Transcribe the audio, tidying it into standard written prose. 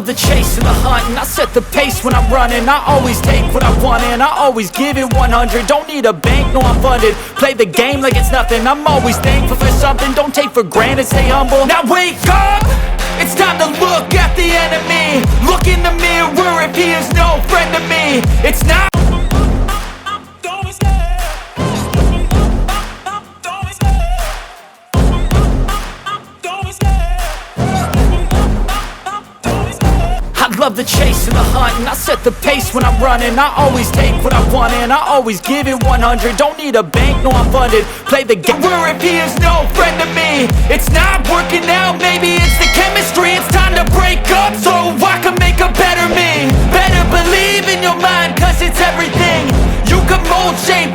love the chase and the hunt, and I set the pace when I'm running. I always take what I want and I always give it 100. Don't need a bank, no I'm funded. Play the game like it's nothing. I'm always thankful for something. Don't take for granted, stay humble. Now wake up! It's time to look at the enemy. Look in the mirror if he is no friend to me. It's not. I love the chase and the hunt, and I set the pace when I'm running. I always take what I want and I always give it 100. Don't need a bank, no I'm funded. Play the game if he is no friend to me. It's not working out, maybe it's the chemistry. It's time to break up so I can make a better me. Better believe in your mind, cause it's everything. You can mold, shape,